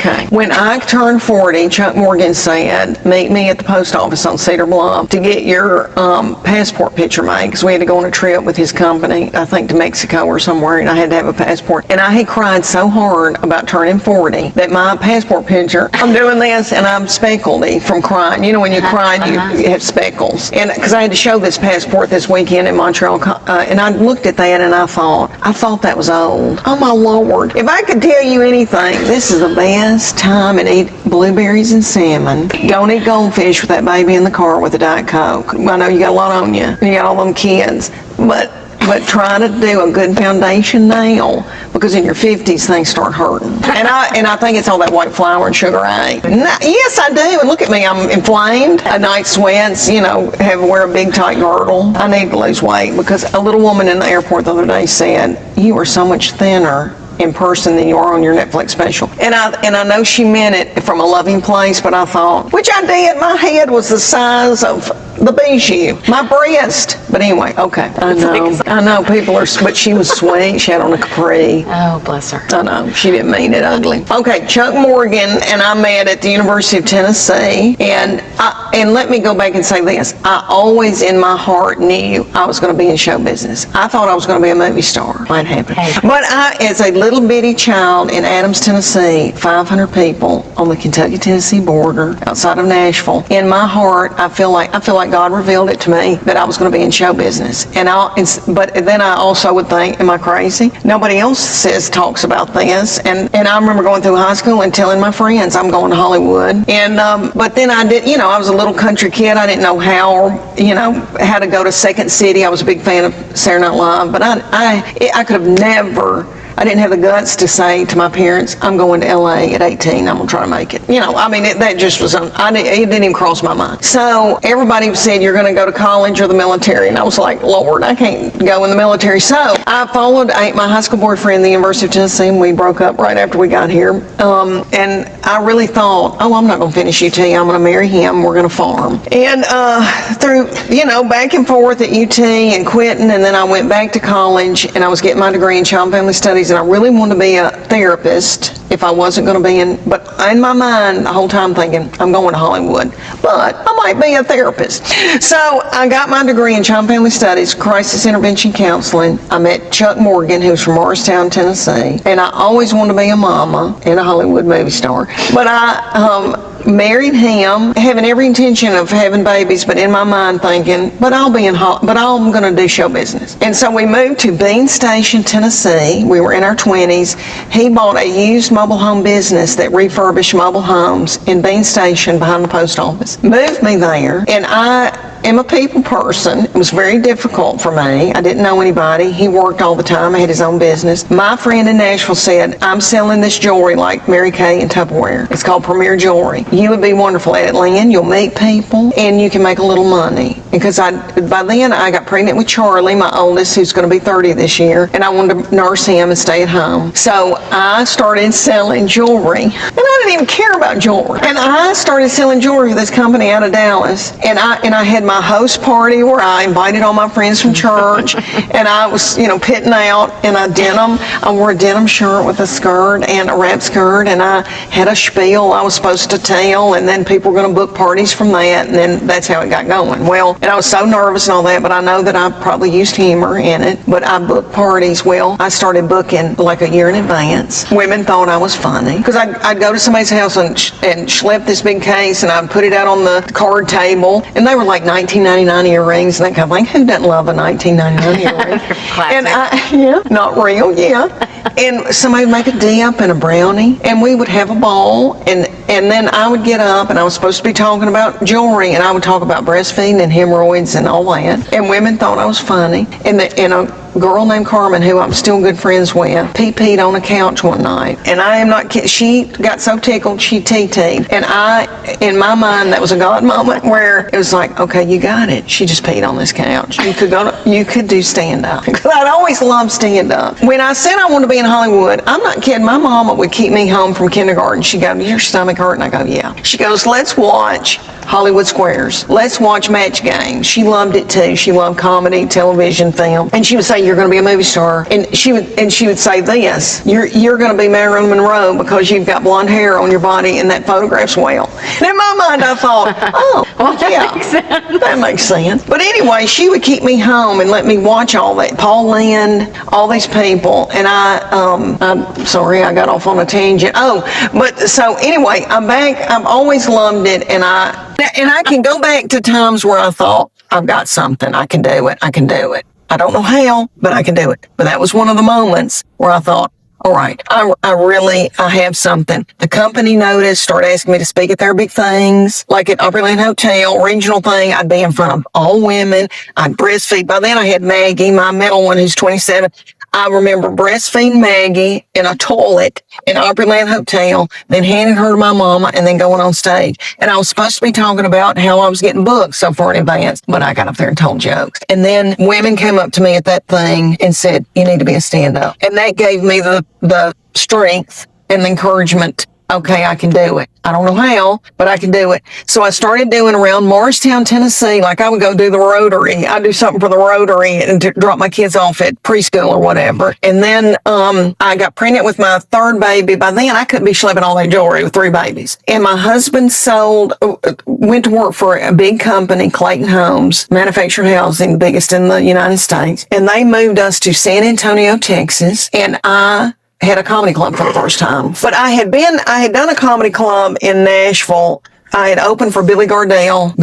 Okay. When I turned 40, Chuck Morgan said, meet me at the post office on Cedar Bluff to get your passport picture made, because we had to go on a trip with his company, I think to Mexico or somewhere, and I had to have a passport. And I had cried so hard about turning 40 that my passport picture, I'm doing this and I'm speckled from crying. You know, when you cry, you have speckles. And because I had to show this passport this weekend in Montreal, and I looked at that and I thought that was old. Oh my Lord. If I could tell you anything, this is the best time to eat blueberries and salmon. Don't eat goldfish with that baby in the car with a Diet Coke. I know you got a lot on you. You got all them kids. But try to do a good foundation now, because in your 50s things start hurting. And I think it's all that white flour and sugar I ate. Yes, I do. And look at me, I'm inflamed. A night sweats, you know, wear a big tight girdle. I need to lose weight, because a little woman in the airport the other day said, you are so much thinner in person than you are on your Netflix special. And I know she meant it from a loving place, but I thought, which I did, my head was the size of the bijou, my breast. But anyway, okay. I know people are, but she was sweet. She had on a capri. Oh, bless her. I know, she didn't mean it ugly. Okay, Chuck Morgan and I met at the University of Tennessee, and let me go back and say this. I always in my heart knew I was going to be in show business. I thought I was going to be a movie star. Might happen. But as a little bitty child in Adams, Tennessee, 500 people on the Kentucky-Tennessee border outside of Nashville, in my heart, I feel like God revealed it to me that I was going to be in show business. But then I also would think, am I crazy? Nobody else talks about this. And I remember going through high school and telling my friends I'm going to Hollywood. And but then I did, I was a little country kid. I didn't know how to go to Second City. I was a big fan of Saturday Night Live, but I could have never. I didn't have the guts to say to my parents, I'm going to LA at 18, I'm going to try to make it. That just was, it didn't even cross my mind. So everybody said, you're going to go to college or the military. And I was like, Lord, I can't go in the military. So I followed my high school boyfriend at the University of Tennessee, and we broke up right after we got here. And I really thought, I'm not going to finish UT. I'm going to marry him. We're going to farm. And through, back and forth at UT and quitting, and then I went back to college, and I was getting my degree in child and family studies. And I really wanted to be a therapist if I wasn't going to be but in my mind the whole time thinking, I'm going to Hollywood, but I might be a therapist. So I got my degree in child and family studies, crisis intervention counseling. I met Chuck Morgan, who's from Morristown, Tennessee, and I always wanted to be a mama and a Hollywood movie star. But I married him, having every intention of having babies, but in my mind thinking, but I'm going to do show business. And so we moved to Bean Station, Tennessee. We were in our 20s. He bought a used mobile home business that refurbished mobile homes in Bean Station behind the post office. Moved me there, and I am a people person. It was very difficult for me. I didn't know anybody. He worked all the time. I had his own business. My friend in Nashville said, I'm selling this jewelry like Mary Kay and Tupperware. It's called Premier Jewelry. You would be wonderful at it, Leanne. You'll meet people and you can make a little money. Because by then I got pregnant with Charlie, my oldest, who's going to be 30 this year, and I wanted to nurse him and stay at home. So I started selling jewelry, and I didn't even care about jewelry. And I started selling jewelry for this company out of Dallas, and I had my host party where I invited all my friends from church, and I was, pitting out in a denim. I wore a denim shirt with a skirt and a wrap skirt, and I had a spiel I was supposed to tell, and then people were going to book parties from that, and then that's how it got going. Well, and I was so nervous and all that, but I know that I probably used humor in it, but I booked parties. Well, I started booking like a year in advance. Women thought I was funny, because I'd go to somebody's house and schlep this big case, and I'd put it out on the card table, and they were like 1999 earrings and that kind of thing. Who doesn't love a 1999 earring? And not real, and somebody would make a dip and a brownie, and we would have a ball, and then I would get up, and I was supposed to be talking about jewelry, and I would talk about breastfeeding and hemorrhoids and all that, and women thought I was funny, and a girl named Carmen, who I'm still good friends with, pee-peed on a couch one night, and I am not kidding. She got so tickled she tee-teed, and in my mind, that was a God moment where it was like, okay, you got it. She just peed on this couch. You could do stand-up, because I'd always loved stand-up. When I said I wanted to be in Hollywood, I'm not kidding. My mama would keep me home from kindergarten. She'd go, your stomach hurt? And I go, yeah. She goes, let's watch Hollywood Squares. Let's watch Match Game. She loved it too. She loved comedy, television, film. And she would say, someday you're going to be a movie star. And she would say this, you're going to be Marilyn Monroe because you've got blonde hair on your body and that photographs well. And in my mind, I thought, oh, well, yeah, that makes sense. But anyway, she would keep me home and let me watch all that. Paul Lynde, all these people. And I'm sorry, I got off on a tangent. Oh, but so anyway, I'm back. I've always loved it. And I can go back to times where I thought, I've got something. I can do it. I can do it. I don't know how, but I can do it. But that was one of the moments where I thought, all right, I have something. The company noticed, started asking me to speak at their big things, like at Opryland Hotel, regional thing. I'd be in front of all women. I'd breastfeed. By then I had Maggie, my middle one, who's 27. I remember breastfeeding Maggie in a toilet in Opryland Hotel, then handing her to my mama and then going on stage. And I was supposed to be talking about how I was getting booked so far in advance, but I got up there and told jokes. And then women came up to me at that thing and said, you need to be a stand-up. And that gave me the strength and the encouragement. Okay, I can do it. I don't know how, but I can do it. So I started doing around Morristown, Tennessee. Like I would go do the Rotary. I'd do something for the Rotary and to drop my kids off at preschool or whatever. And then I got pregnant with my third baby. By then I couldn't be schlepping all that jewelry with 3 babies. And my husband went to work for a big company, Clayton Homes, manufactured housing, biggest in the United States. And they moved us to San Antonio, Texas. And I had a comedy club for the first time. But I had done a comedy club in Nashville. I had opened for Billy Gardell,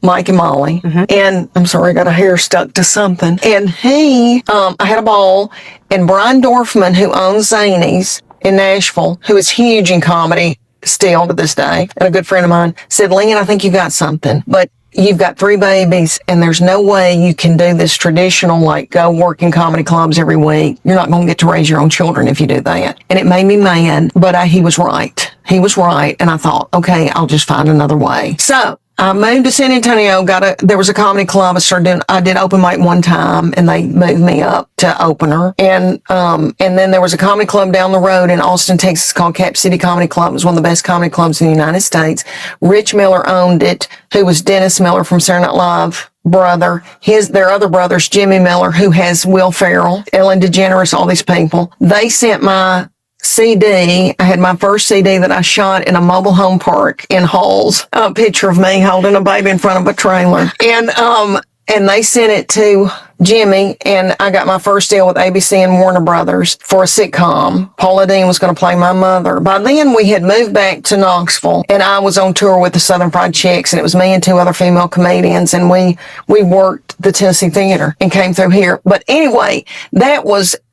Mike and Molly. Mm-hmm. And I'm sorry, I got a hair stuck to something. And I had a ball, and Brian Dorfman, who owns Zanies in Nashville, who is huge in comedy still to this day, and a good friend of mine, said, Leanne, I think you got something. But you've got 3 babies and there's no way you can do this traditional, like go work in comedy clubs every week. You're not going to get to raise your own children if you do that. And it made me mad, but he was right. He was right. And I thought, okay, I'll just find another way. So I moved to San Antonio, there was a comedy club. I did open mic one time and they moved me up to opener. And then there was a comedy club down the road in Austin, Texas called Cap City Comedy Club. It was one of the best comedy clubs in the United States. Rich Miller owned it, who was Dennis Miller from Saturday Night Live brother. Their other brothers, Jimmy Miller, who has Will Ferrell, Ellen DeGeneres, all these people. They sent my CD. I had my first CD that I shot in a mobile home park in Halls. A picture of me holding a baby in front of a trailer. And they sent it to Jimmy, and I got my first deal with ABC and Warner Brothers for a sitcom. Paula Deen was going to play my mother. By then, we had moved back to Knoxville, and I was on tour with the Southern Fried Chicks, and it was me and 2 other female comedians, and we worked the Tennessee Theater and came through here. But anyway,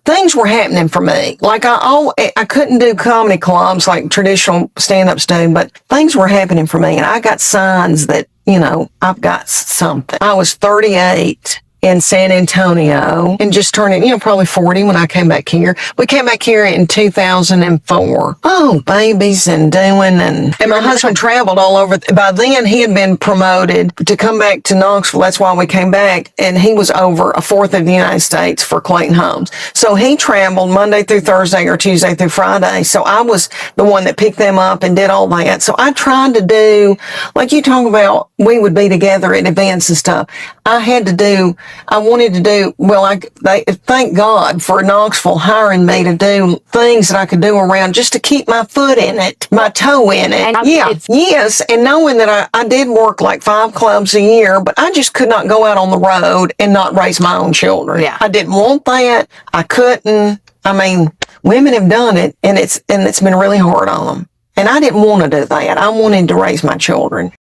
things were happening for me. Like I couldn't do comedy clubs like traditional stand-ups do, but things were happening for me, and I got signs that, I've got something. I was 38 in San Antonio and just turning, probably 40 when I came back here. We came back here in 2004. Oh, babies and my husband traveled all over. By then he had been promoted to come back to Knoxville. That's why we came back. And he was over a fourth of the United States for Clayton Homes. So he traveled Monday through Thursday or Tuesday through Friday. So I was the one that picked them up and did all that. So I tried to do, like you talk about, we would be together at events and stuff. I wanted to do, thank God for Knoxville hiring me to do things that I could do around just to keep my foot in it, my toe in it. Yes. And knowing that I did work like 5 clubs a year, but I just could not go out on the road and not raise my own children. Yeah. I didn't want that. I couldn't. I mean, women have done it and it's been really hard on them. And I didn't want to do that. I wanted to raise my children.